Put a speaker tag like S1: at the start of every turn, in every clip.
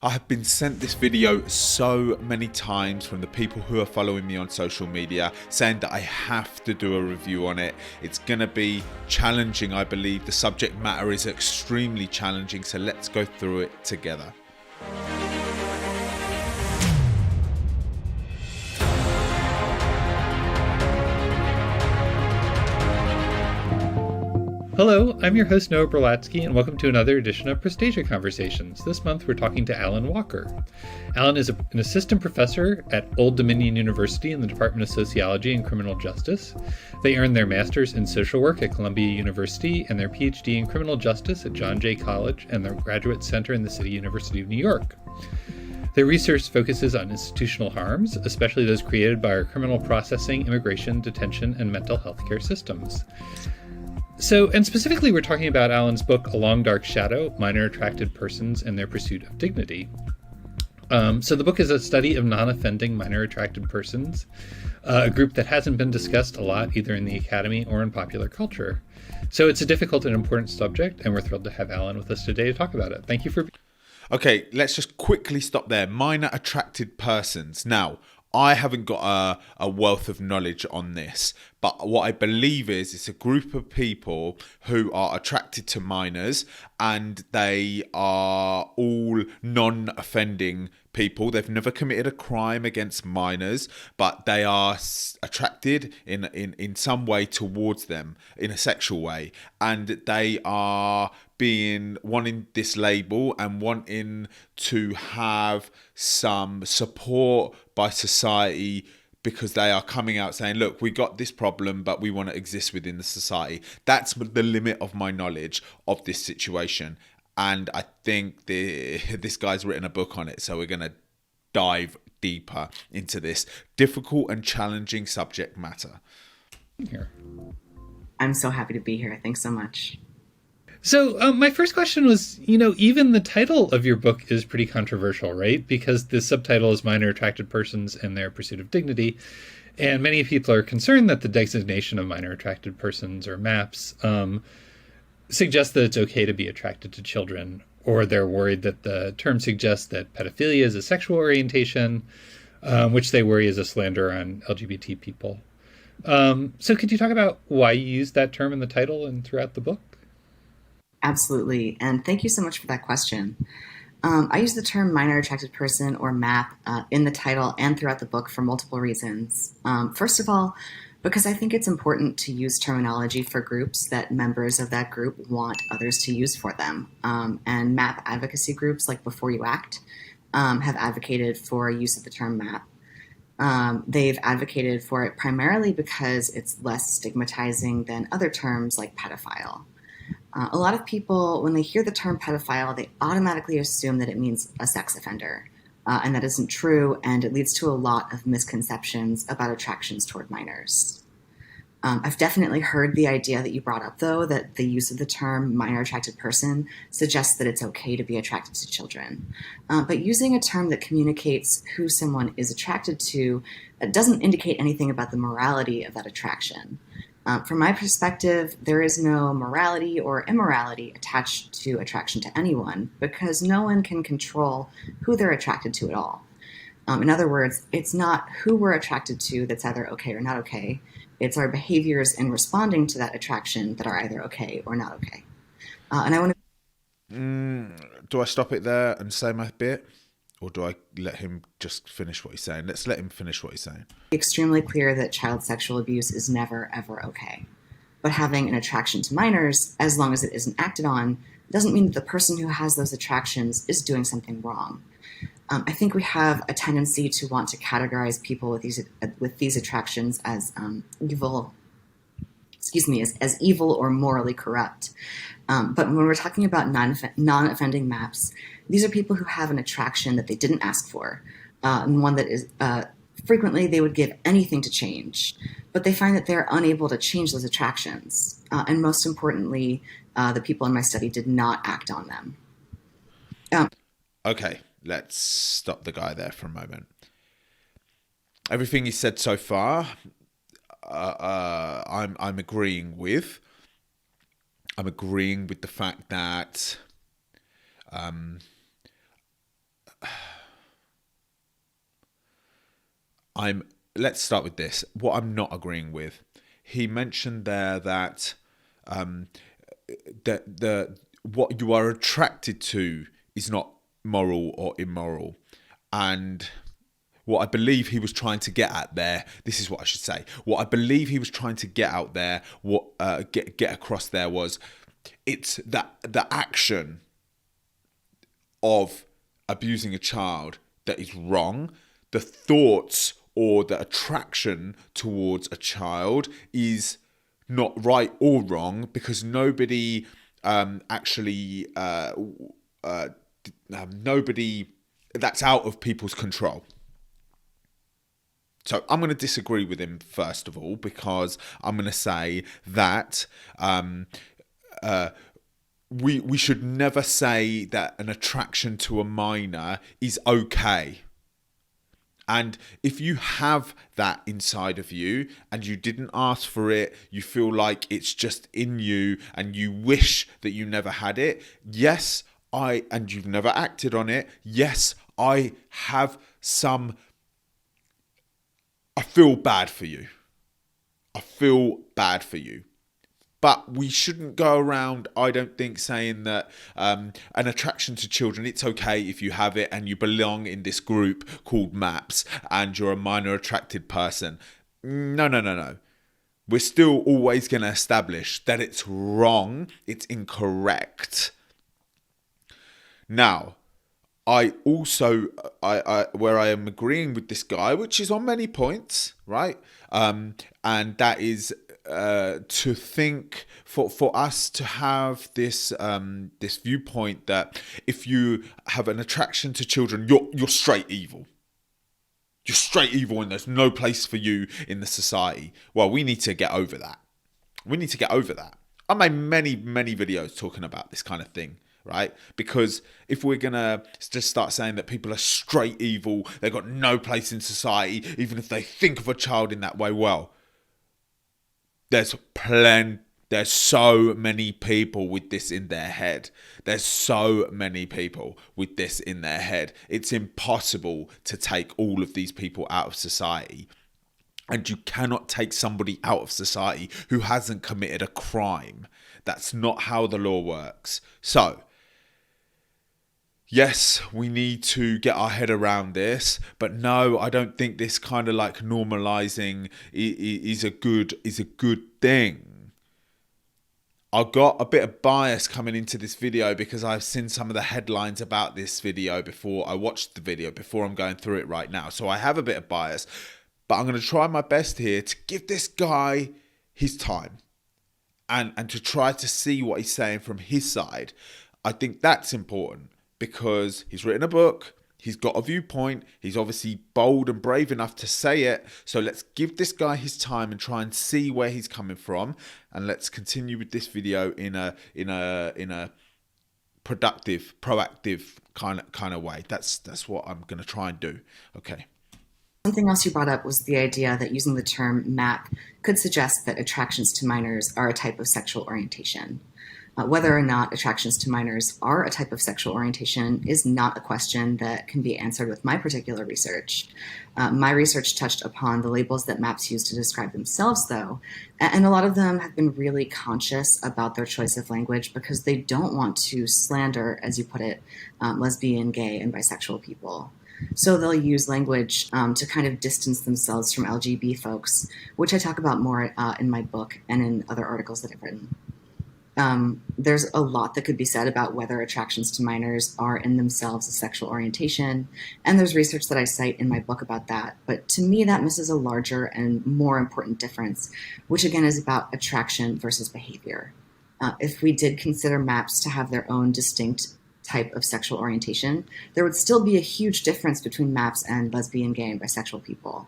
S1: I have been sent this video so many times from the people who are following me on social media saying that I have to do a review on it. It's going to be challenging, I believe. The subject matter is extremely challenging, so let's go through it together.
S2: Hello, I'm your host Noah Berlatsky, and welcome to another edition of Prestasia Conversations. This month we're talking to Allyn Walker. Allyn is an assistant professor at Old Dominion University in the Department of Sociology and Criminal Justice. They earned their master's in social work at Columbia University and their PhD in criminal justice at John Jay College and their graduate center in the City University of New York. Their research focuses on institutional harms, especially those created by our criminal processing, immigration, detention, and mental health care systems. And specifically, we're talking about Allyn's book, A Long Dark Shadow, Minor Attracted Persons and Their Pursuit of Dignity. So the book is a study of non-offending minor attracted persons, a group that hasn't been discussed a lot either in the academy or in popular culture. So it's a difficult and important subject, and we're thrilled to have Allyn with us today to talk about it. Thank you for...
S1: Okay, let's just quickly stop there. Minor attracted persons. Now, I haven't got a wealth of knowledge on this, but what I believe is it's a group of people who are attracted to minors, and they are all non-offending people. They've never committed a crime against minors, but they are attracted in some way towards them in a sexual way, and they are wanting this label and wanting to have some support by society because they are coming out saying, look, we got this problem, but we want to exist within the society. That's the limit of my knowledge of this situation. And I think this guy's written a book on it. So we're going to dive deeper into this difficult and challenging subject matter.
S2: Here.
S3: I'm so happy to be here. Thanks so much.
S2: So my first question was, even the title of your book is pretty controversial, right? Because the subtitle is Minor Attracted Persons and Their Pursuit of Dignity. And many people are concerned that the designation of minor attracted persons or MAPS suggests that it's okay to be attracted to children, or they're worried that the term suggests that pedophilia is a sexual orientation, which they worry is a slander on LGBT people. So could you talk about why you use that term in the title and throughout the book?
S3: Absolutely. And thank you so much for that question. I use the term minor attracted person or MAP in the title and throughout the book for multiple reasons. First of all, because I think it's important to use terminology for groups that members of that group want others to use for them. And MAP advocacy groups like Before You Act have advocated for use of the term MAP. They've advocated for it primarily because it's less stigmatizing than other terms like pedophile. A lot of people, when they hear the term pedophile, they automatically assume that it means a sex offender. And that isn't true, and it leads to a lot of misconceptions about attractions toward minors. I've definitely heard the idea that you brought up, though, that the use of the term minor attracted person suggests that it's okay to be attracted to children. But using a term that communicates who someone is attracted to doesn't indicate anything about the morality of that attraction. From my perspective, there is no morality or immorality attached to attraction to anyone because no one can control who they're attracted to at all. In other words, it's not who we're attracted to that's either okay or not okay. It's our behaviors in responding to that attraction that are either okay or not okay. And I want
S1: to... Do I stop it there and say my bit? Or do I let him just finish what he's saying? Let's let him finish what he's saying.
S3: Extremely clear that child sexual abuse is never, ever okay. But having an attraction to minors, as long as it isn't acted on, doesn't mean that the person who has those attractions is doing something wrong. I think we have a tendency to want to categorize people with these attractions as evil or morally corrupt. But when we're talking about non-offending MAPs, these are people who have an attraction that they didn't ask for, and one that is frequently they would give anything to change, but they find that they're unable to change those attractions. And most importantly, the people in my study did not act on them.
S1: Okay, let's stop the guy there for a moment. Everything he said so far, I'm agreeing with. I'm agreeing with the fact that Let's start with this. What I'm not agreeing with. He mentioned there that what you are attracted to is not moral or immoral. And what I believe he was trying to get at there, this is what I should say. What I believe he was trying to get out there, get across there was, it's that the action of abusing a child that is wrong. The thoughts or the attraction towards a child is not right or wrong, because nobody nobody, that's out of people's control. So I'm going to disagree with him first of all, because I'm going to say that we should never say that an attraction to a minor is okay. And if you have that inside of you and you didn't ask for it, you feel like it's just in you and you wish that you never had it, and you've never acted on it, yes, I feel bad for you. I feel bad for you. But we shouldn't go around, I don't think, saying that an attraction to children, it's okay if you have it and you belong in this group called MAPS and you're a minor attracted person. No. We're still always going to establish that it's wrong, it's incorrect. Now, I also, where I am agreeing with this guy, which is on many points, right? And that is to think for us to have this this viewpoint that if you have an attraction to children, you're straight evil. You're straight evil, and there's no place for you in the society. Well, we need to get over that. I made many videos talking about this kind of thing. Right? Because if we're going to just start saying that people are straight evil, they've got no place in society, even if they think of a child in that way, well, there's so many people with this in their head. It's impossible to take all of these people out of society. And you cannot take somebody out of society who hasn't committed a crime. That's not how the law works. So, yes, we need to get our head around this, but no, I don't think this kind of like normalizing is a good thing. I got a bit of bias coming into this video because I've seen some of the headlines about this video before I watched the video, before I'm going through it right now. So I have a bit of bias, but I'm going to try my best here to give this guy his time and to try to see what he's saying from his side. I think that's important, because he's written a book, he's got a viewpoint, he's obviously bold and brave enough to say it. So let's give this guy his time and try and see where he's coming from, and let's continue with this video in a productive, proactive kind of way. That's what I'm going to try and do. Okay.
S3: Something else you brought up was the idea that using the term MAP could suggest that attractions to minors are a type of sexual orientation. Whether or not attractions to minors are a type of sexual orientation is not a question that can be answered with my particular research. My research touched upon the labels that MAPs use to describe themselves, though, and a lot of them have been really conscious about their choice of language because they don't want to slander, as you put it, lesbian, gay, and bisexual people. So they'll use language to kind of distance themselves from LGB folks, which I talk about more in my book and in other articles that I've written. There's a lot that could be said about whether attractions to minors are in themselves a sexual orientation, and there's research that I cite in my book about that. But to me, that misses a larger and more important difference, which again is about attraction versus behavior. If we did consider MAPs to have their own distinct type of sexual orientation, there would still be a huge difference between MAPs and lesbian, gay, and bisexual people.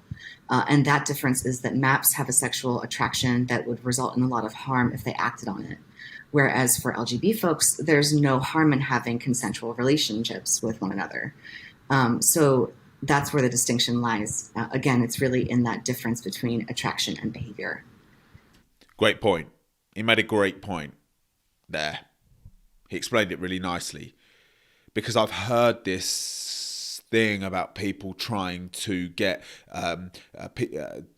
S3: And that difference is that MAPs have a sexual attraction that would result in a lot of harm if they acted on it. Whereas for LGB folks, there's no harm in having consensual relationships with one another. So that's where the distinction lies. Again, it's really in that difference between attraction and behavior.
S1: Great point. He made a great point there. He explained it really nicely. Because I've heard this thing about people trying to get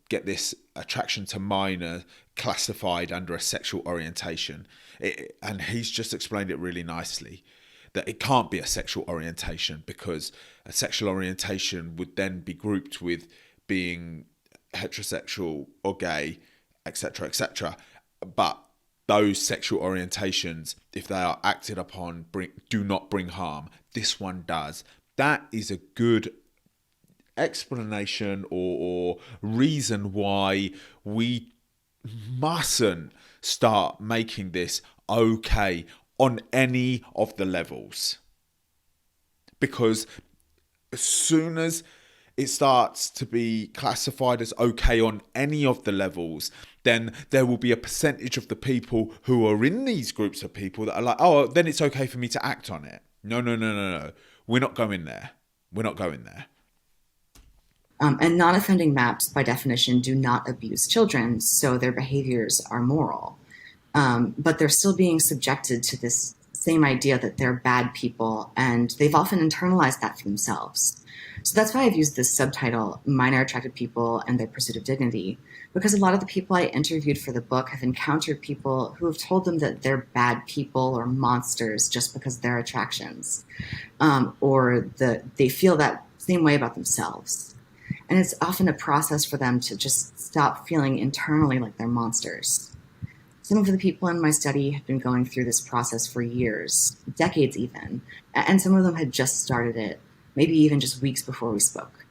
S1: get this attraction to minor classified under a sexual orientation. And he's just explained it really nicely, that it can't be a sexual orientation, because a sexual orientation would then be grouped with being heterosexual or gay, etc., etc. But those sexual orientations, if they are acted upon, do not bring harm. This one does. That is a good explanation or reason why we mustn't start making this okay on any of the levels. Because as soon as it starts to be classified as okay on any of the levels, then there will be a percentage of the people who are in these groups of people that are like, oh, then it's okay for me to act on it. No. We're not going there. We're not going there.
S3: And non-offending MAPs, by definition, do not abuse children, so their behaviors are moral. But they're still being subjected to this same idea that they're bad people, and they've often internalized that for themselves. So that's why I've used this subtitle, Minor Attracted People and Their Pursuit of Dignity, because a lot of the people I interviewed for the book have encountered people who have told them that they're bad people or monsters just because of their attractions, or that they feel that same way about themselves. And it's often a process for them to just stop feeling internally like they're monsters. Some of the people in my study have been going through this process for years, decades even, and some of them had just started it, maybe even just weeks before we spoke.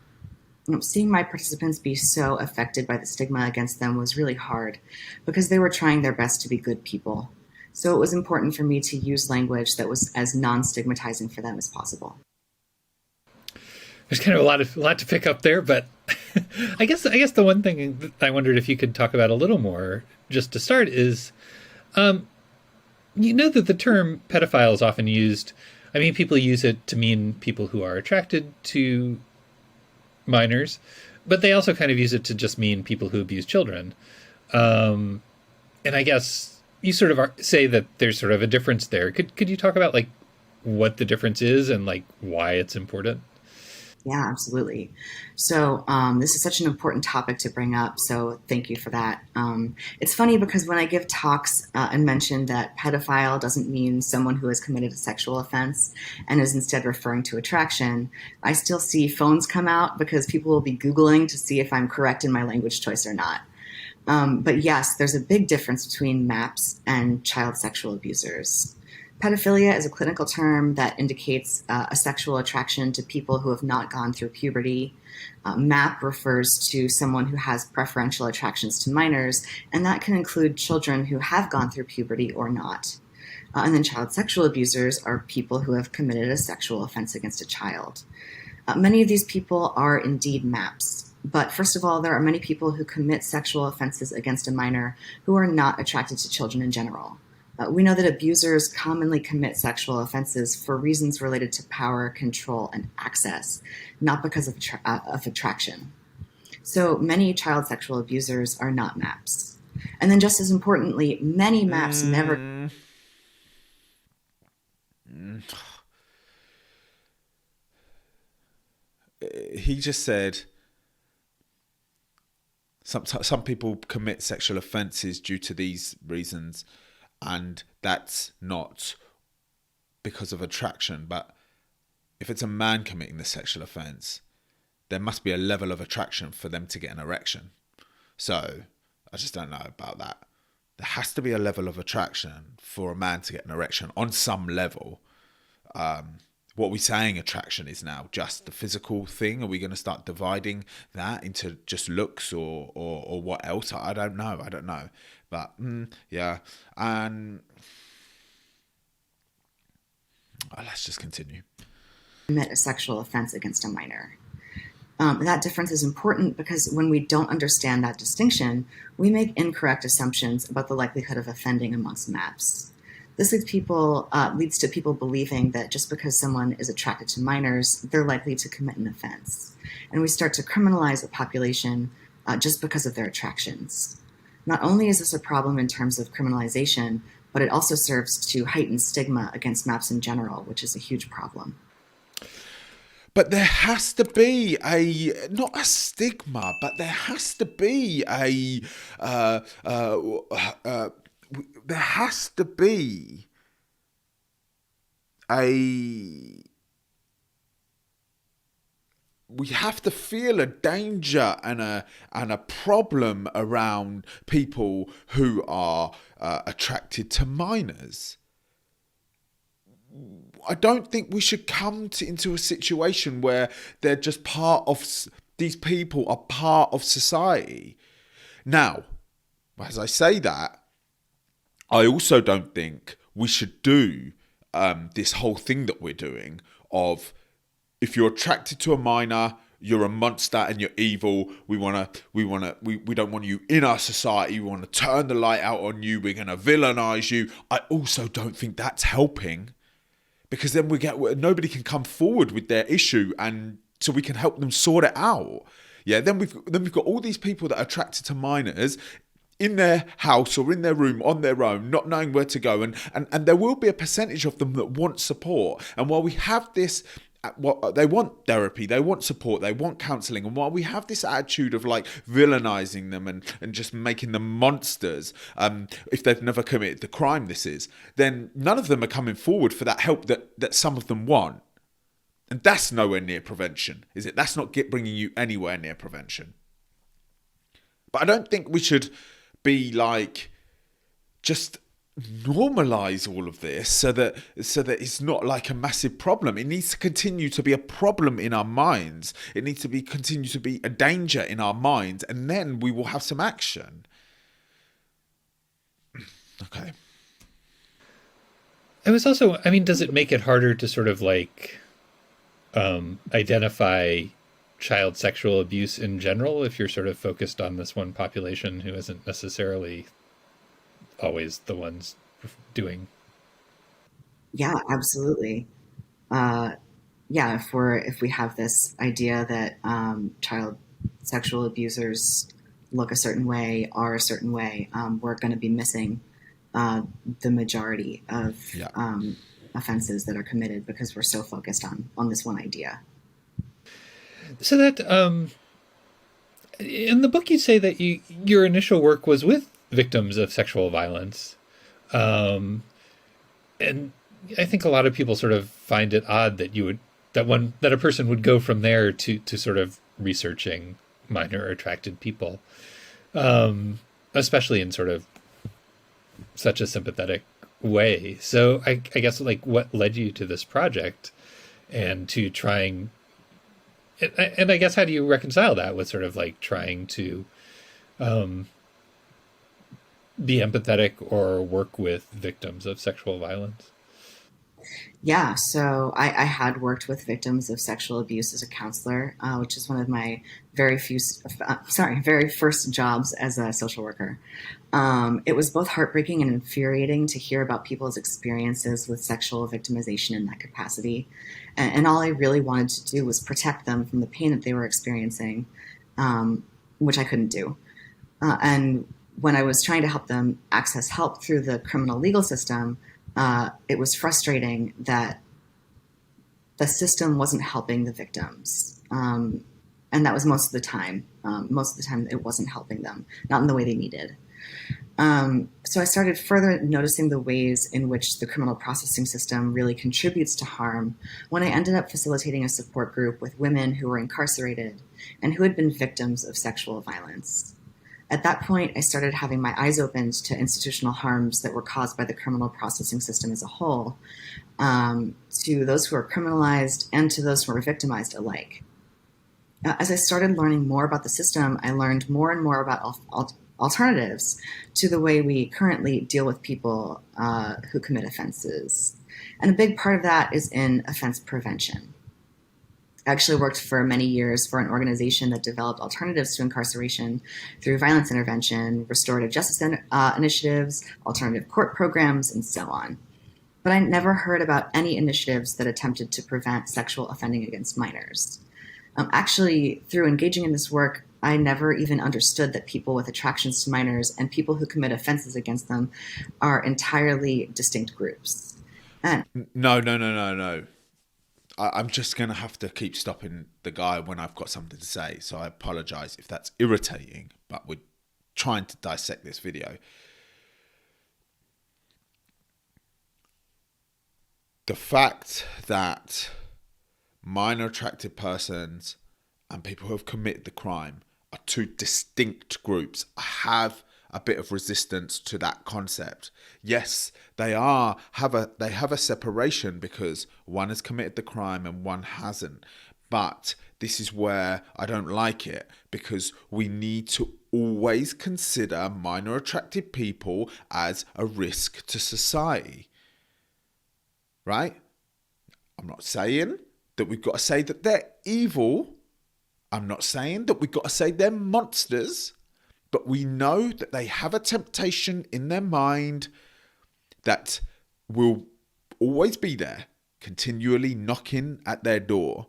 S3: Seeing my participants be so affected by the stigma against them was really hard, because they were trying their best to be good people. So it was important for me to use language that was as non-stigmatizing for them as possible.
S2: There's kind of a lot to pick up there, but I guess the one thing that I wondered if you could talk about a little more, just to start, is you know that the term pedophile is often used. I mean, people use it to mean people who are attracted to minors, but they also kind of use it to just mean people who abuse children. And I guess you sort of say that there's sort of a difference there. Could you talk about like what the difference is and like why it's important?
S3: Yeah, absolutely. So this is such an important topic to bring up, so thank you for that. It's funny because when I give talks and mention that pedophile doesn't mean someone who has committed a sexual offense and is instead referring to attraction, I still see phones come out because people will be Googling to see if I'm correct in my language choice or not. But yes, there's a big difference between MAPs and child sexual abusers. Pedophilia is a clinical term that indicates a sexual attraction to people who have not gone through puberty. MAP refers to someone who has preferential attractions to minors, and that can include children who have gone through puberty or not. And then child sexual abusers are people who have committed a sexual offense against a child. Many of these people are indeed MAPs. But first of all, there are many people who commit sexual offenses against a minor who are not attracted to children in general. We know that abusers commonly commit sexual offenses for reasons related to power, control, and access, not because of attraction. So many child sexual abusers are not MAPs. And then just as importantly, many MAPs never...
S1: He just said some people commit sexual offenses due to these reasons, and that's not because of attraction. But if it's a man committing the sexual offence, there must be a level of attraction for them to get an erection. So I just don't know about that. There has to be a level of attraction for a man to get an erection on some level. What we're saying attraction is now just the physical thing. Are we going to start dividing that into just looks or what else? I don't know. But yeah, and let's just continue.
S3: Commit a sexual offense against a minor. That difference is important because when we don't understand that distinction, we make incorrect assumptions about the likelihood of offending amongst MAPs. This leads to people believing that just because someone is attracted to minors, they're likely to commit an offense. And we start to criminalize a population just because of their attractions. Not only is this a problem in terms of criminalization, but it also serves to heighten stigma against MAPs in general, which is a huge problem.
S1: but there has to be not a stigma, but there has to be uh, uh, uh, there has to be a we have to feel a danger and a problem around people who are attracted to minors. I don't think we should come into a situation where they're just part of these people are part of society. Now, as I say that, I also don't think we should do this whole thing that we're doing of if you're attracted to a minor, you're a monster and you're evil. We don't want you in our society. We want to turn the light out on you. We're going to villainize you. I also don't think that's helping, because then nobody can come forward with their issue, and so we can help them sort it out. Yeah, then we've got all these people that are attracted to minors in their house or in their room on their own, not knowing where to go, and there will be a percentage of them that want support. And while we have this, they want therapy, they want support, they want counselling, and while we have this attitude of like villainizing them and just making them monsters, if they've never committed the crime this is, then none of them are coming forward for that help that some of them want. And that's nowhere near prevention, is it? That's not bringing you anywhere near prevention. But I don't think we should be like just normalize all of this so that it's not like a massive problem. It needs to continue to be a problem in our minds. It needs to continue to be a danger in our minds, and then we will have some action. Okay.
S2: I was also, I mean, does it make it harder to sort of like identify child sexual abuse in general if you're sort of focused on this one population who isn't necessarily always the ones doing?
S3: Yeah, absolutely. Yeah, if we have this idea that child sexual abusers look a certain way, are a certain way, we're going to be missing the majority of offenses that are committed because we're so focused on this one idea.
S2: So that in the book you say that your initial work was with victims of sexual violence, and I think a lot of people sort of find it odd that that a person would go from there to sort of researching minor attracted people, especially in sort of such a sympathetic way. So I guess like what led you to this project and to trying, and I guess how do you reconcile that with sort of like trying to be empathetic or work with victims of sexual violence?
S3: Yeah, so I had worked with victims of sexual abuse as a counselor, which is one of my very first jobs as a social worker. It was both heartbreaking and infuriating to hear about people's experiences with sexual victimization in that capacity. And all I really wanted to do was protect them from the pain that they were experiencing, which I couldn't do. And when I was trying to help them access help through the criminal legal system, it was frustrating that the system wasn't helping the victims. And that was most of the time. Most of the time it wasn't helping them, not in the way they needed. So I started further noticing the ways in which the criminal processing system really contributes to harm when I ended up facilitating a support group with women who were incarcerated and who had been victims of sexual violence. At that point, I started having my eyes opened to institutional harms that were caused by the criminal processing system as a whole, to those who are criminalized and to those who are victimized alike. As I started learning more about the system, I learned more and more about alternatives to the way we currently deal with people who commit offenses. And a big part of that is in offense prevention. I actually worked for many years for an organization that developed alternatives to incarceration through violence intervention, restorative justice initiatives, alternative court programs, and so on. But I never heard about any initiatives that attempted to prevent sexual offending against minors. Actually, through engaging in this work, I never even understood that people with attractions to minors and people who commit offenses against them are entirely distinct groups. And
S1: No. I'm just going to have to keep stopping the guy when I've got something to say. So I apologize if that's irritating, but we're trying to dissect this video. The fact that minor attracted persons and people who have committed the crime are two distinct groups. I have a bit of resistance to that concept. Yes, they have a separation because one has committed the crime and one hasn't. But this is where I don't like it, because we need to always consider minor attracted people as a risk to society. Right? I'm not saying that we've got to say that they're evil. I'm not saying that we've got to say they're monsters. But we know that they have a temptation in their mind that will always be there, continually knocking at their door.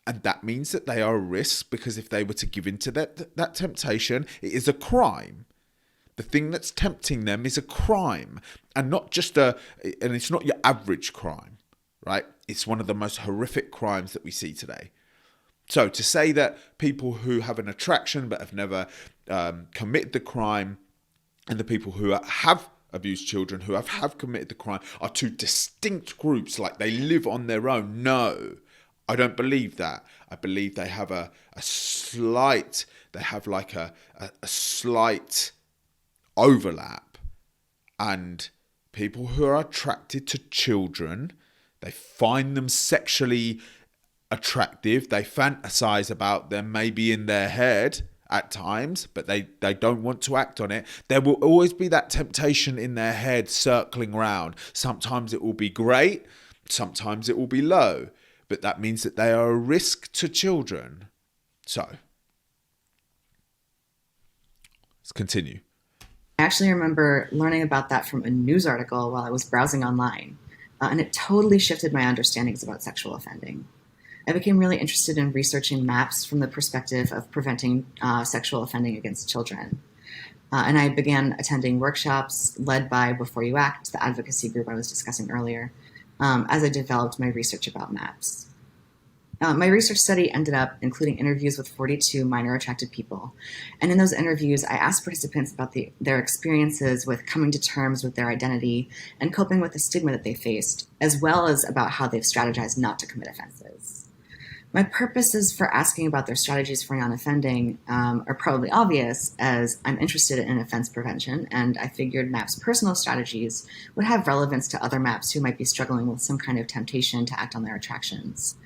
S1: And that means that they are a risk, because if they were to give in to that temptation, it is a crime. The thing that's tempting them is a crime, and it's not your average crime, right? It's one of the most horrific crimes that we see today. So to say that people who have an attraction but have never committed the crime, and the people who have abused children who have committed the crime are two distinct groups, like they live on their own. No, I don't believe that. I believe they have a slight overlap. And people who are attracted to children, they find them sexually attractive, they fantasize about them maybe in their head at times, but they don't want to act on it. There will always be that temptation in their head circling around. Sometimes it will be great, sometimes it will be low, but that means that they are a risk to children. So let's continue.
S3: I actually remember learning about that from a news article while I was browsing online, and it totally shifted my understandings about sexual offending. I became really interested in researching MAPS from the perspective of preventing sexual offending against children. And I began attending workshops led by Before You Act, the advocacy group I was discussing earlier, as I developed my research about MAPS. My research study ended up including interviews with 42 minor attracted people. And in those interviews, I asked participants about their experiences with coming to terms with their identity and coping with the stigma that they faced, as well as about how they've strategized not to commit offenses. My purposes for asking about their strategies for non-offending are probably obvious, as I'm interested in offense prevention, and I figured MAP's personal strategies would have relevance to other MAPs who might be struggling with some kind of temptation to act on their attractions.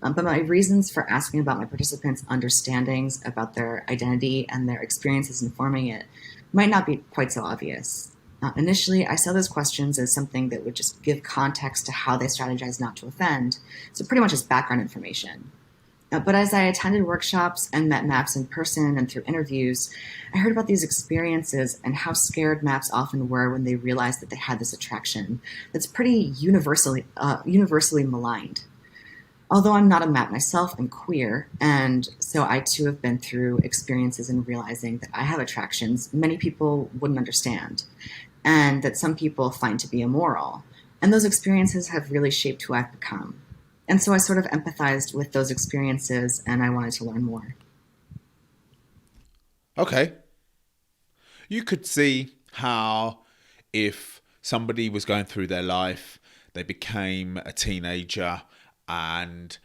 S3: But my reasons for asking about my participants' understandings about their identity and their experiences informing it might not be quite so obvious. Initially, I saw those questions as something that would just give context to how they strategize not to offend, so pretty much as background information. But as I attended workshops and met MAPs in person and through interviews, I heard about these experiences and how scared MAPs often were when they realized that they had this attraction that's pretty universally maligned. Although I'm not a MAP myself, I'm queer, and so I too have been through experiences in realizing that I have attractions many people wouldn't understand, and that some people find to be immoral. And those experiences have really shaped who I've become. And so I sort of empathized with those experiences, and I wanted to learn more.
S1: Okay. You could see how if somebody was going through their life, they became a teenager, and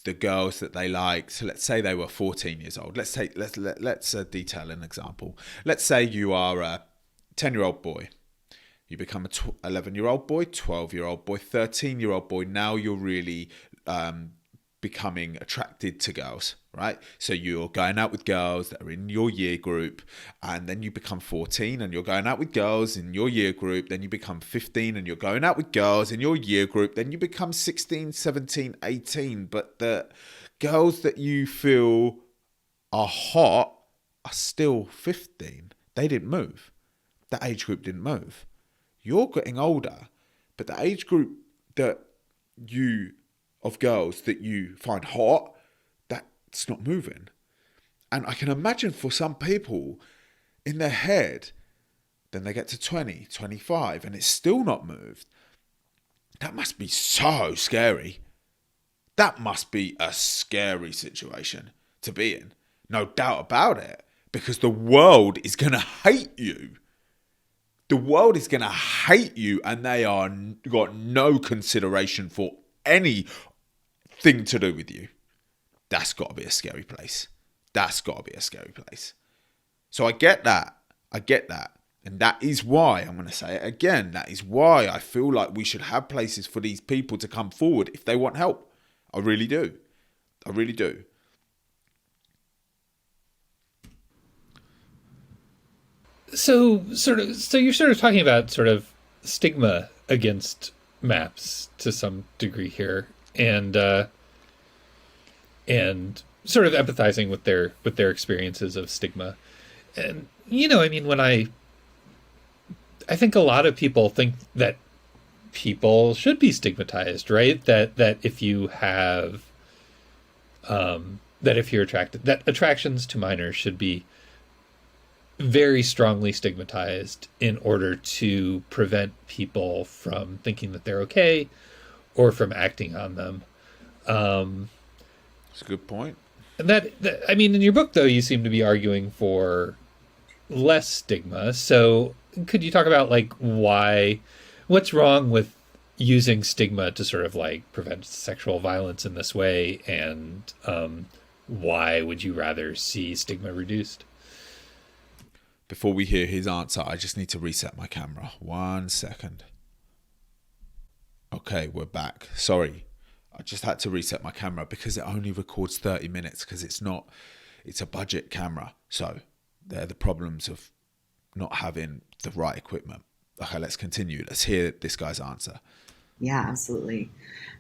S1: the girls that they liked, so let's say they were 14 years old. Let's detail an example. Let's say you are a 10-year-old boy. You become a 11-year-old boy, 12-year-old boy, 13-year-old boy. Now you're really becoming attracted to girls, right? So you're going out with girls that are in your year group, and then you become 14 and you're going out with girls in your year group. Then you become 15 and you're going out with girls in your year group. Then you become 16, 17, 18. But the girls that you feel are hot are still 15. They didn't move. That age group didn't move. You're getting older, but the age group of girls that you find hot, that's not moving. And I can imagine for some people in their head, then they get to 20, 25, and it's still not moved. That must be so scary. That must be a scary situation to be in. No doubt about it. Because the world is going to hate you. The world is going to hate you, and they are got no consideration for anything to do with you. That's got to be a scary place. That's got to be a scary place. So I get that. I get that. And that is why, I'm going to say it again, that is why I feel like we should have places for these people to come forward if they want help. I really do. I really do.
S2: So you're sort of talking about sort of stigma against maps to some degree here, and sort of empathizing with their experiences of stigma. And I mean, when I think a lot of people think that people should be stigmatized, right? That if you have that if you're attracted, that attractions to minors should be very strongly stigmatized in order to prevent people from thinking that they're okay or from acting on them.
S1: That's a good point.
S2: And that, I mean, in your book, though, you seem to be arguing for less stigma. So could you talk about what's wrong with using stigma to sort of prevent sexual violence in this way, and why would you rather see stigma reduced?
S1: Before we hear his answer, I just need to reset my camera. 1 second. Okay, we're back. Sorry. I just had to reset my camera because it only records 30 minutes because it's a budget camera. So they're the problems of not having the right equipment. Okay, let's continue. Let's hear this guy's answer.
S3: Yeah, absolutely.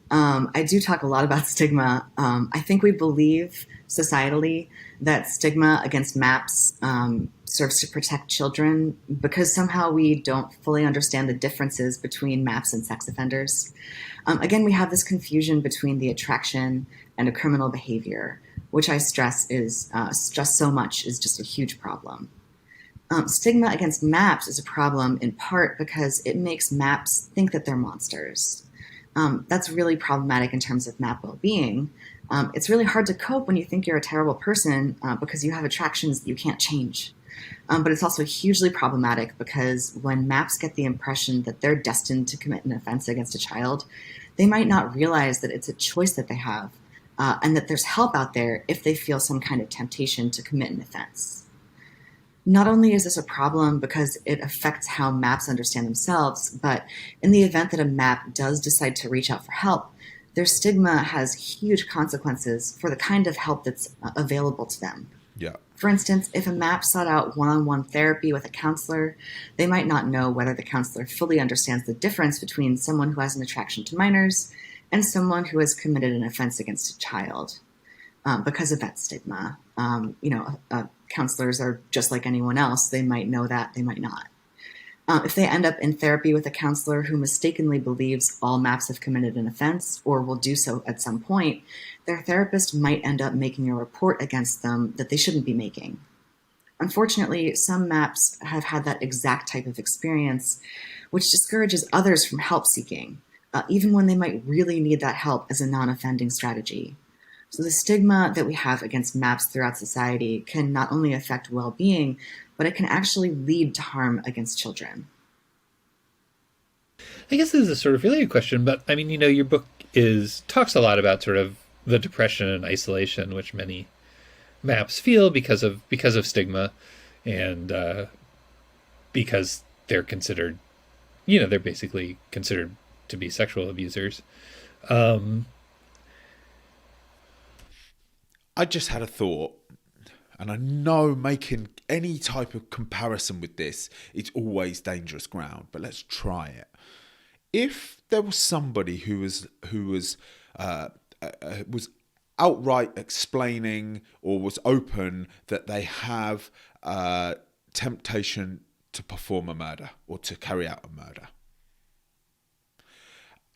S3: I do talk a lot about stigma. I think we believe societally that stigma against maps serves to protect children because somehow we don't fully understand the differences between maps and sex offenders. Again, we have this confusion between the attraction and a criminal behavior, which I stress so much is just a huge problem. Stigma against maps is a problem in part because it makes maps think that they're monsters. That's really problematic in terms of map well-being. It's really hard to cope when you think you're a terrible person because you have attractions that you can't change. But it's also hugely problematic because when maps get the impression that they're destined to commit an offense against a child, they might not realize that it's a choice that they have and that there's help out there if they feel some kind of temptation to commit an offense. Not only is this a problem because it affects how maps understand themselves, but in the event that a map does decide to reach out for help, their stigma has huge consequences for the kind of help that's available to them.
S1: Yeah.
S3: For instance, if a map sought out one-on-one therapy with a counselor, they might not know whether the counselor fully understands the difference between someone who has an attraction to minors and someone who has committed an offense against a child because of that stigma. Counselors are just like anyone else. They might know that, they might not. If they end up in therapy with a counselor who mistakenly believes all maps have committed an offense or will do so at some point, their therapist might end up making a report against them that they shouldn't be making. Unfortunately, some maps have had that exact type of experience, which discourages others from help seeking, even when they might really need that help as a non-offending strategy. So the stigma that we have against maps throughout society can not only affect well-being, but it can actually lead to harm against children.
S2: I guess this is a sort of related question, but I mean, your book talks a lot about sort of the depression and isolation which many maps feel because of stigma, and because they're considered, they're basically considered to be sexual abusers.
S1: I just had a thought, and I know making any type of comparison with this, it's always dangerous ground, but let's try it. If there was somebody who was outright explaining or was open that they have temptation to perform a murder or to carry out a murder.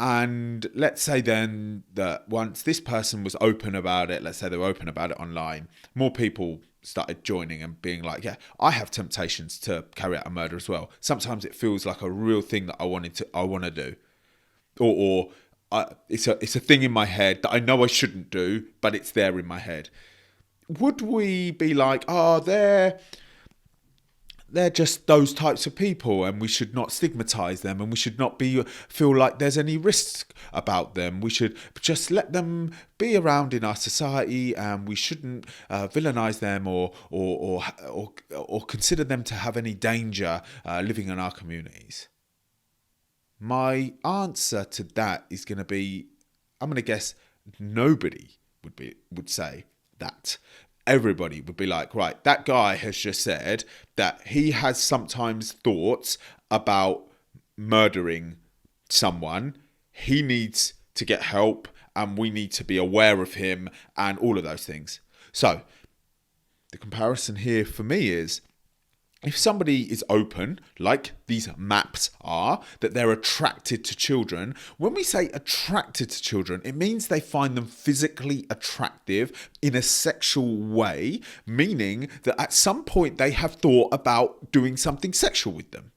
S1: And let's say then that once this person was open about it, let's say they were open about it online, more people started joining and being like, yeah, I have temptations to carry out a murder as well. Sometimes it feels like a real thing that I want to do. Or it's a thing in my head that I know I shouldn't do, but it's there in my head. Would we be like, oh, they're just those types of people and we should not stigmatize them and we should not feel like there's any risk about them. We should just let them be around in our society and we shouldn't villainize them or consider them to have any danger living in our communities? My answer to that is going to be, I'm going to guess nobody would say that. Everybody would be like, right, that guy has just said that he has sometimes thoughts about murdering someone. He needs to get help and we need to be aware of him and all of those things. So the comparison here for me is, if somebody is open, like these maps are, that they're attracted to children, when we say attracted to children, it means they find them physically attractive in a sexual way, meaning that at some point they have thought about doing something sexual with them.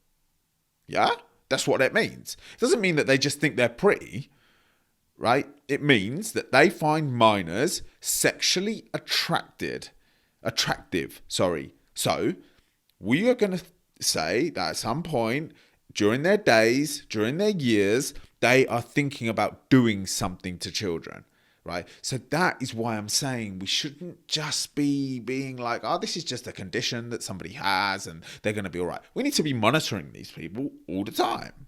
S1: Yeah? That's what it means. It doesn't mean that they just think they're pretty, right? It means that they find minors sexually attractive. So, we are going to say that at some point during their days, during their years, they are thinking about doing something to children, right? So that is why I'm saying we shouldn't just be being like, oh, this is just a condition that somebody has and they're going to be all right. We need to be monitoring these people all the time.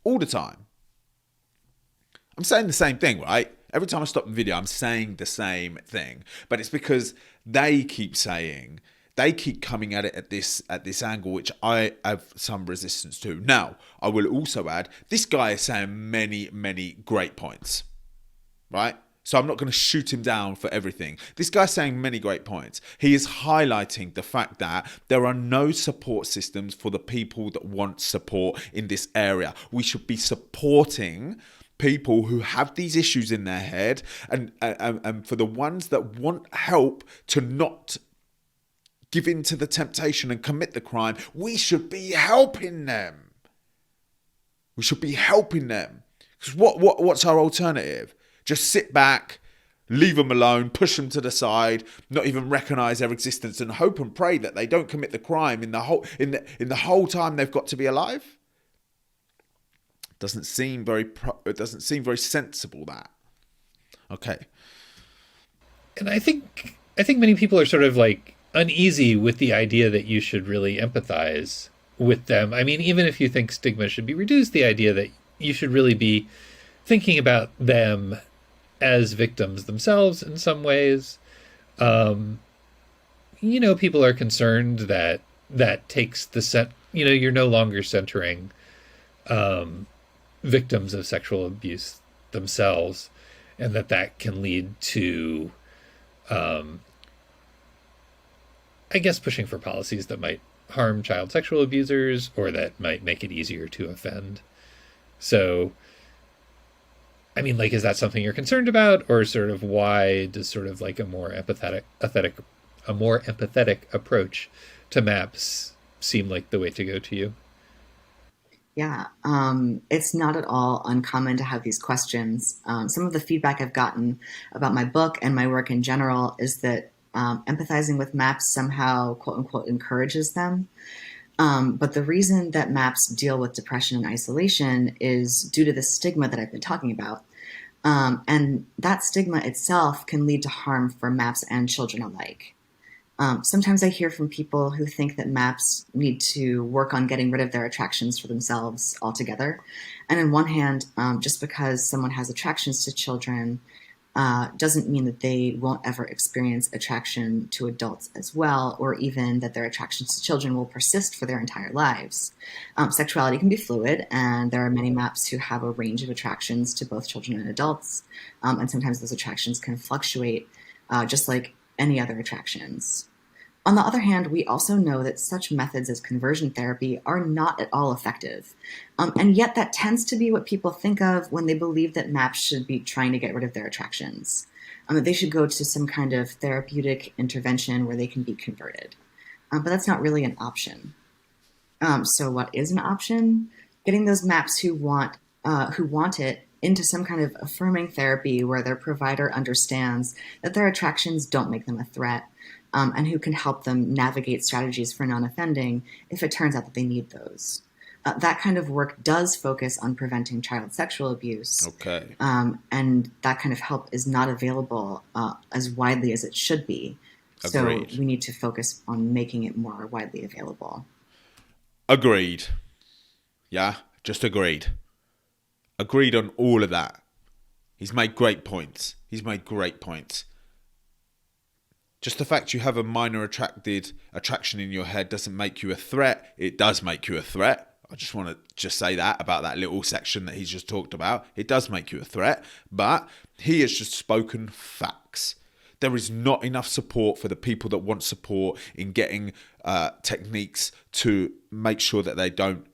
S1: All the time. I'm saying the same thing, right? Every time I stop the video, I'm saying the same thing. But it's because they keep coming at it at this angle, which I have some resistance to. Now, I will also add, this guy is saying many, many great points, right? So I'm not going to shoot him down for everything. This guy's saying many great points. He is highlighting the fact that there are no support systems for the people that want support in this area. We should be supporting people who have these issues in their head, and for the ones that want help to not give in to the temptation and commit the crime, we should be helping them. We should be helping them. Because what's our alternative? Just sit back, leave them alone, push them to the side, not even recognise their existence, and hope and pray that they don't commit the crime in the whole time they've got to be alive? It doesn't seem very sensible, that. Okay.
S2: And I think many people are sort of like uneasy with the idea that you should really empathize with them. I mean, even if you think stigma should be reduced, the idea that you should really be thinking about them as victims themselves in some ways. People are concerned that takes you're no longer centering victims of sexual abuse themselves, and that can lead to I guess pushing for policies that might harm child sexual abusers or that might make it easier to offend. So, I mean, like, is that something you're concerned about, or sort of why does sort of like a more empathetic approach to maps seem like the way to go to you?
S3: Yeah, it's not at all uncommon to have these questions. Some of the feedback I've gotten about my book and my work in general is that empathizing with maps somehow, quote unquote, encourages them. But the reason that maps deal with depression and isolation is due to the stigma that I've been talking about. And that stigma itself can lead to harm for maps and children alike. Sometimes I hear from people who think that maps need to work on getting rid of their attractions for themselves altogether. And on one hand, just because someone has attractions to children doesn't mean that they won't ever experience attraction to adults as well, or even that their attractions to children will persist for their entire lives. Sexuality can be fluid, and there are many maps who have a range of attractions to both children and adults, and sometimes those attractions can fluctuate just like any other attractions. On the other hand, we also know that such methods as conversion therapy are not at all effective. And yet that tends to be what people think of when they believe that maps should be trying to get rid of their attractions. That they should go to some kind of therapeutic intervention where they can be converted. But that's not really an option. So what is an option? Getting those maps who want it into some kind of affirming therapy where their provider understands that their attractions don't make them a threat, and who can help them navigate strategies for non-offending if it turns out that they need those. That kind of work does focus on preventing child sexual abuse,
S1: Okay.
S3: and that kind of help is not available as widely as it should be. So
S1: Agreed.
S3: we need to focus on making it more widely available.
S1: Agreed. Yeah, just agreed. Agreed on all of that. He's made great points. Just the fact you have a minor attraction in your head doesn't make you a threat. It does make you a threat. I just want to just say that about that little section that he's just talked about. It does make you a threat, but he has just spoken facts. There is not enough support for the people that want support in getting techniques to make sure that they don't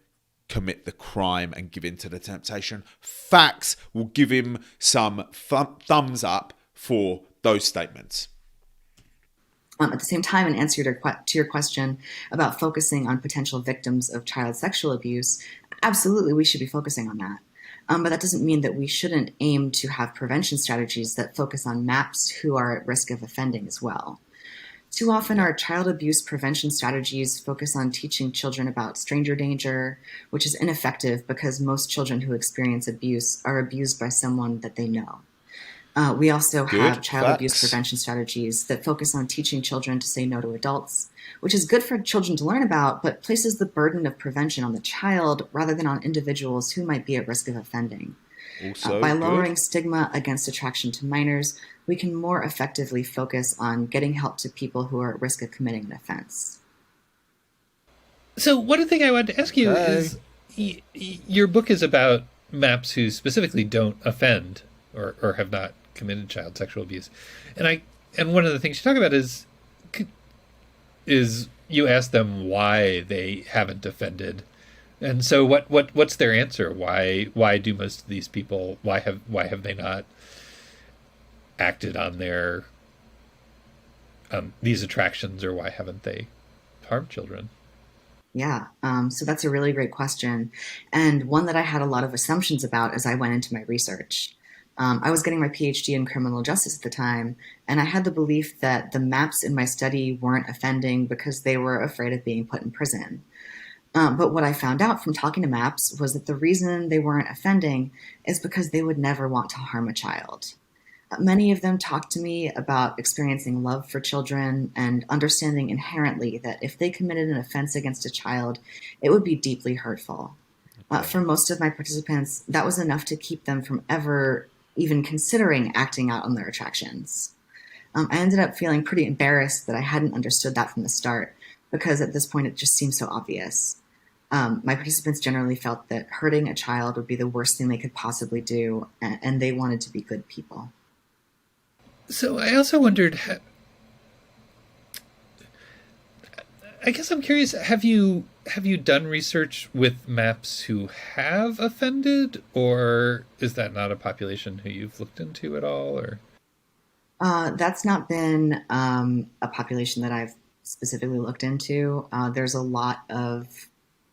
S1: commit the crime and give in to the temptation. Facts will give him some thumbs up for those statements.
S3: At the same time, in answer to your question about focusing on potential victims of child sexual abuse, absolutely we should be focusing on that. But that doesn't mean that we shouldn't aim to have prevention strategies that focus on MAPs who are at risk of offending as well. Too often, our child abuse prevention strategies focus on teaching children about stranger danger, which is ineffective because most children who experience abuse are abused by someone that they know. We also have child abuse prevention strategies that focus on teaching children to say no to adults, which is good for children to learn about, but places the burden of prevention on the child rather than on individuals who might be at risk of offending. By lowering stigma against attraction to minors, we can more effectively focus on getting help to people who are at risk of committing an offense.
S2: So one thing I wanted to ask you is, your book is about MAPs who specifically don't offend or have not committed child sexual abuse, and one of the things you talk about is you ask them why they haven't offended, and so what's their answer? Why do most of these people why have they not acted on their these attractions, or why haven't they harmed children?
S3: Yeah, so that's a really great question, and one that I had a lot of assumptions about as I went into my research. I was getting my PhD in criminal justice at the time, and I had the belief that the MAPs in my study weren't offending because they were afraid of being put in prison. But what I found out from talking to MAPs was that the reason they weren't offending is because they would never want to harm a child. Many of them talked to me about experiencing love for children and understanding inherently that if they committed an offense against a child, it would be deeply hurtful. For most of my participants, that was enough to keep them from ever even considering acting out on their attractions. I ended up feeling pretty embarrassed that I hadn't understood that from the start, because at this point it just seemed so obvious. My participants generally felt that hurting a child would be the worst thing they could possibly do, and they wanted to be good people.
S2: So I also wondered, I guess I'm curious, have you done research with MAPs who have offended, or is that not a population who you've looked into at all? Or
S3: that's not been a population that I've specifically looked into. There's a lot of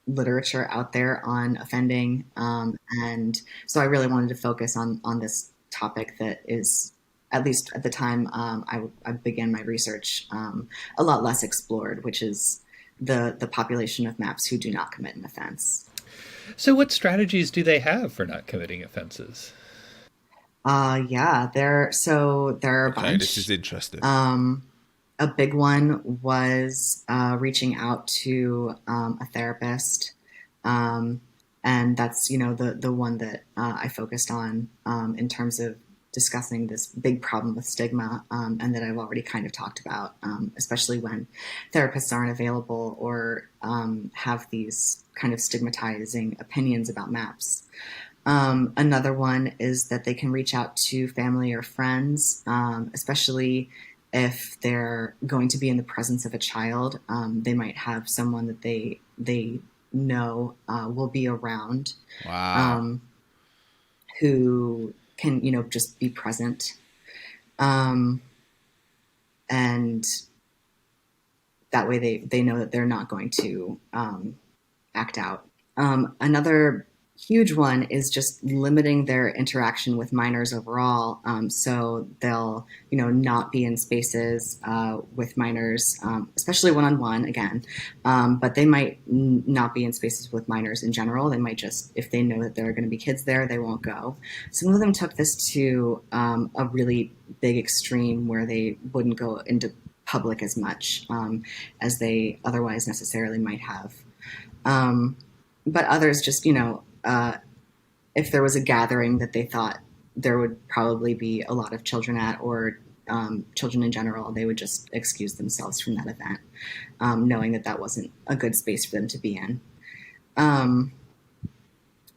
S3: literature out there on offending, and so I really wanted to focus on this topic that is, at least at the time I began my research, a lot less explored, which is the population of MAPs who do not commit an offense.
S2: So what strategies do they have for not committing offenses?
S3: Yeah, there are a bunch.
S1: This is interesting.
S3: A big one was reaching out to a therapist, and that's the one that I focused on in terms of discussing this big problem with stigma, and that I've already kind of talked about, especially when therapists aren't available or have these kind of stigmatizing opinions about MAPs. Another one is that they can reach out to family or friends, especially if they're going to be in the presence of a child. They might have someone that they know will be around.
S1: Wow.
S3: Who can, just be present. And that way they know that they're not going to act out. Another huge one is just limiting their interaction with minors overall. So they'll, not be in spaces with minors, especially one-on-one again. But they might not be in spaces with minors in general. They might just, if they know that there are going to be kids there, they won't go. Some of them took this to a really big extreme where they wouldn't go into public as much as they otherwise necessarily might have. Um, but others just, if there was a gathering that they thought there would probably be a lot of children at, or children in general, they would just excuse themselves from that event, knowing that that wasn't a good space for them to be in. Um,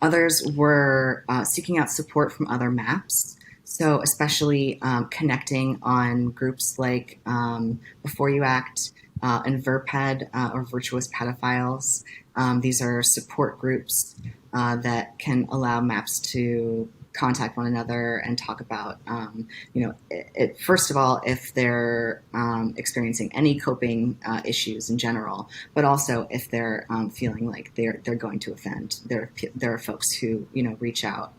S3: Others were seeking out support from other MAPs. So, especially connecting on groups like Before You Act and VERPED, or Virtuous Pedophiles. These are support groups that can allow MAPs to contact one another and talk about, first of all, if they're experiencing any coping issues in general, but also if they're feeling like they're going to offend. There are folks who reach out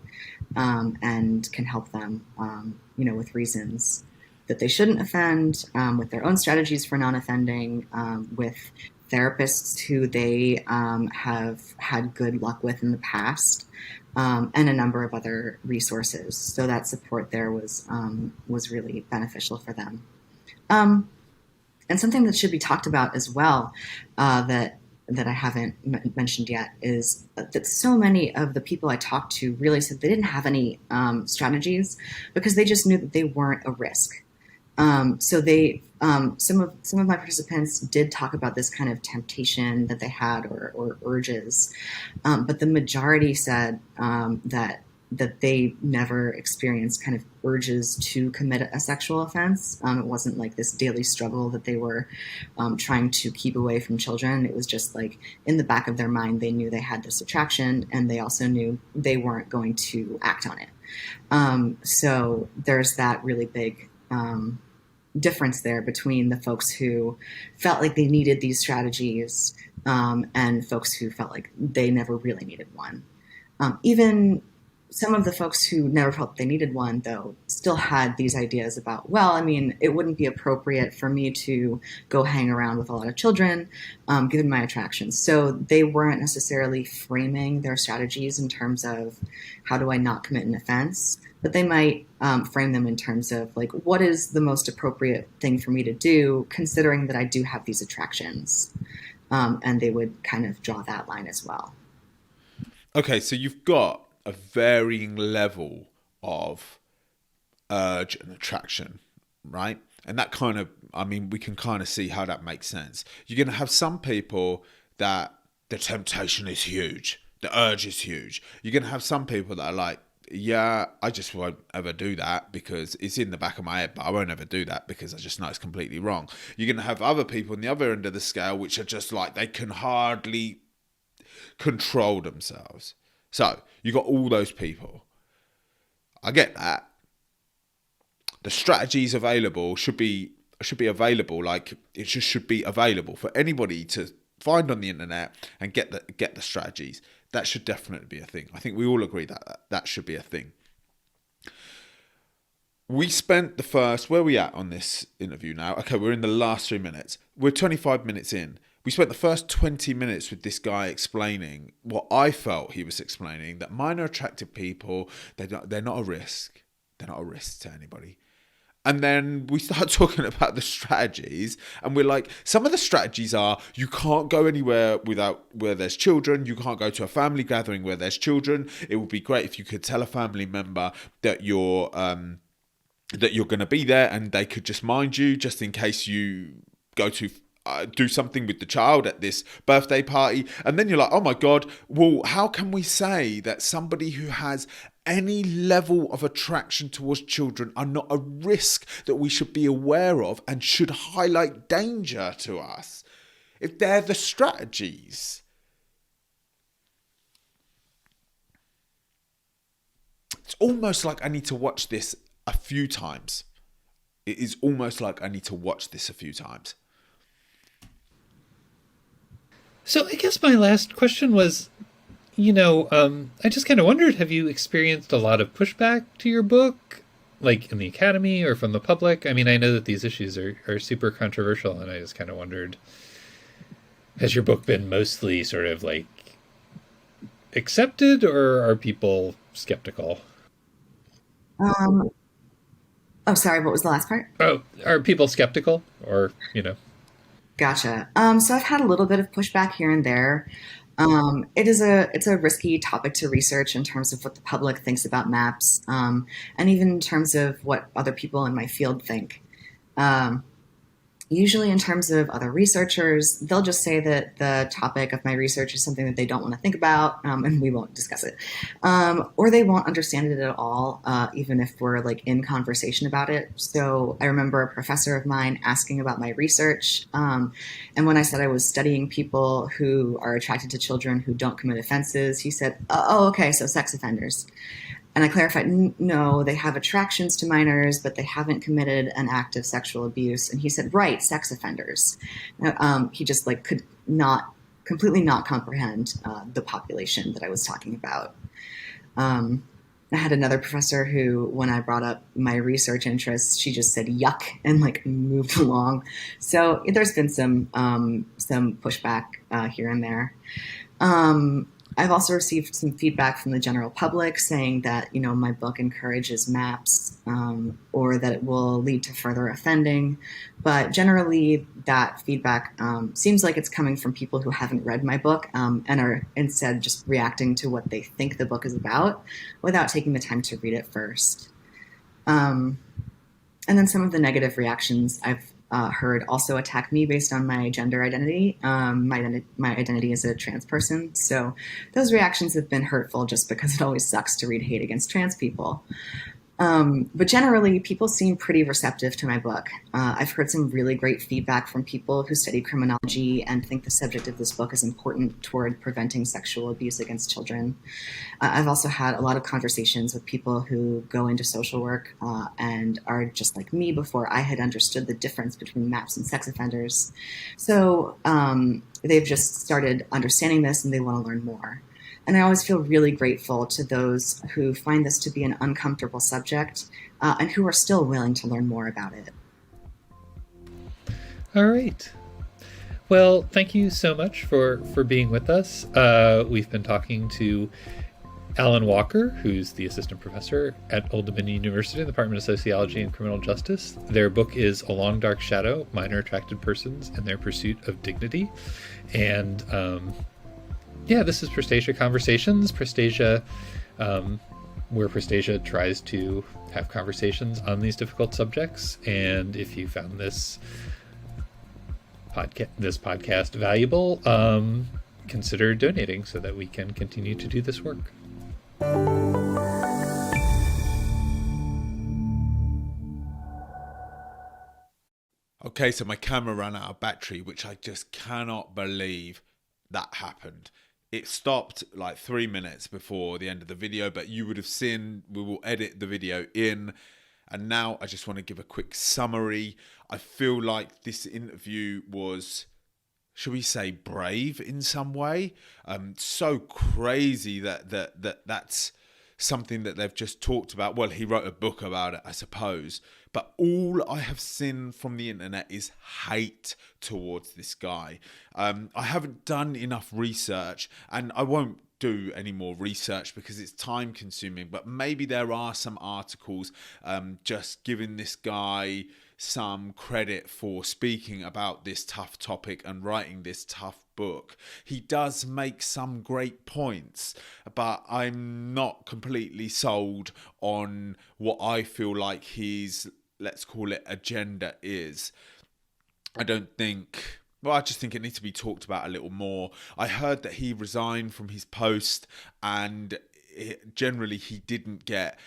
S3: and can help them, with reasons that they shouldn't offend, with their own strategies for non-offending, with therapists who they have had good luck with in the past, and a number of other resources. So that support there was really beneficial for them. And something that should be talked about as well, that I haven't mentioned yet, is that so many of the people I talked to really said they didn't have any strategies because they just knew that they weren't a risk. So they, some of my participants did talk about this kind of temptation that they had, or urges, but the majority said that they never experienced kind of urges to commit a sexual offense. It wasn't like this daily struggle that they were trying to keep away from children. It was just like in the back of their mind, they knew they had this attraction, and they also knew they weren't going to act on it. So there's that really big difference there between the folks who felt like they needed these strategies and folks who felt like they never really needed one. Even some of the folks who never felt they needed one, though, still had these ideas about, well, I mean, it wouldn't be appropriate for me to go hang around with a lot of children, given my attractions. So they weren't necessarily framing their strategies in terms of how do I not commit an offense, but they might frame them in terms of like, what is the most appropriate thing for me to do, considering that I do have these attractions. And they would kind of draw that line as well.
S1: Okay, so you've got a varying level of urge and attraction, right? And that kind of, I mean, we can kind of see how that makes sense. You're going to have some people that the temptation is huge, the urge is huge. You're going to have some people that are like, yeah, I just won't ever do that because it's in the back of my head, but I won't ever do that because I just know it's completely wrong. You're going to have other people on the other end of the scale which are just like, they can hardly control themselves. So you got all those people. I get that. The strategies available should be available. Like it just should be available for anybody to find on the internet and get the strategies. That should definitely be a thing. I think we all agree that should be a thing. We spent the first, where are we at on this interview now? Okay, we're in the last 3 minutes. We're 25 minutes in. We spent the first 20 minutes with this guy explaining what I felt he was explaining, that minor attractive people, they're not a risk. They're not a risk to anybody. And then we start talking about the strategies, and we're like, some of the strategies are, you can't go anywhere where there's children. You can't go to a family gathering where there's children. It would be great if you could tell a family member that you're going to be there, and they could just mind you just in case you go to do something with the child at this birthday party. And then you're like, oh my God, well, how can we say that somebody who has any level of attraction towards children are not a risk that we should be aware of and should highlight danger to us if they're the strategies? It's almost like I need to watch this a few times. It is almost like I need to watch this a few times.
S2: So I guess my last question was, I just kind of wondered, have you experienced a lot of pushback to your book, like in the academy or from the public? I mean, I know that these issues are super controversial, and I just kind of wondered, has your book been mostly sort of like accepted, or are people skeptical?
S3: Um, oh, sorry, what was the last part?
S2: Oh, are people skeptical, or?
S3: Gotcha. So I've had a little bit of pushback here and there. It's a risky topic to research in terms of what the public thinks about maps, and even in terms of what other people in my field think. Um, Usually, in terms of other researchers, they'll just say that the topic of my research is something that they don't want to think about, and we won't discuss it. Or they won't understand it at all, even if we're like in conversation about it. So I remember a professor of mine asking about my research, and when I said I was studying people who are attracted to children who don't commit offenses, he said, "Oh, okay, so sex offenders." And I clarified, no, they have attractions to minors, but they haven't committed an act of sexual abuse. And he said, right, sex offenders. He just like could not completely not comprehend the population that I was talking about. Um, I had another professor who, when I brought up my research interests, she just said yuck and like moved along. So there's been some pushback here and there. I've also received some feedback from the general public saying that, my book encourages maps, or that it will lead to further offending. But generally, that feedback seems like it's coming from people who haven't read my book, and are instead just reacting to what they think the book is about without taking the time to read it first. Um, and then some of the negative reactions I've heard also attack me based on my gender identity. My identity is a trans person. So those reactions have been hurtful just because it always sucks to read hate against trans people. But generally, people seem pretty receptive to my book. I've heard some really great feedback from people who study criminology and think the subject of this book is important toward preventing sexual abuse against children. I've also had a lot of conversations with people who go into social work and are just like me before I had understood the difference between MAPS and sex offenders. So they've just started understanding this and they want to learn more. And I always feel really grateful to those who find this to be an uncomfortable subject and who are still willing to learn more about it.
S2: All right. Well, thank you so much for being with us. We've been talking to Allyn Walker, who's the assistant professor at Old Dominion University in the Department of Sociology and Criminal Justice. Their book is A Long Dark Shadow, Minor Attracted Persons and Their Pursuit of Dignity. And this is Prostasia Conversations. Prostasia, where Prostasia tries to have conversations on these difficult subjects. And if you found this podcast valuable, consider donating so that we can continue to do this work.
S1: Okay, so my camera ran out of battery, which I just cannot believe that happened. It stopped like 3 minutes before the end of the video, but you would have seen, we will edit the video in. And now I just want to give a quick summary. I feel like this interview was, should we say, brave in some way. So crazy that's something that they've just talked about. Well, he wrote a book about it, I suppose. But all I have seen from the internet is hate towards this guy. I haven't done enough research, and I won't do any more research because it's time consuming. But maybe there are some articles just giving this guy some credit for speaking about this tough topic and writing this tough book. He does make some great points, but I'm not completely sold on what I feel like his, let's call it, agenda is. I just think it needs to be talked about a little more. I heard that he resigned from his post and generally he didn't get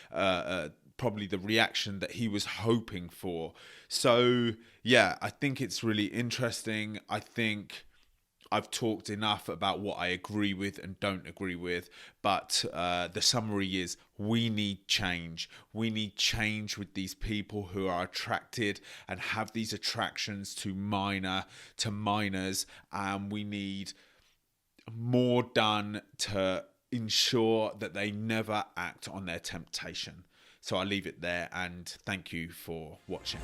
S1: probably the reaction that he was hoping for. So yeah, I think it's really interesting. I think I've talked enough about what I agree with and don't agree with, but the summary is we need change. We need change with these people who are attracted and have these attractions to minors, and we need more done to ensure that they never act on their temptation. So I'll leave it there, and thank you for watching.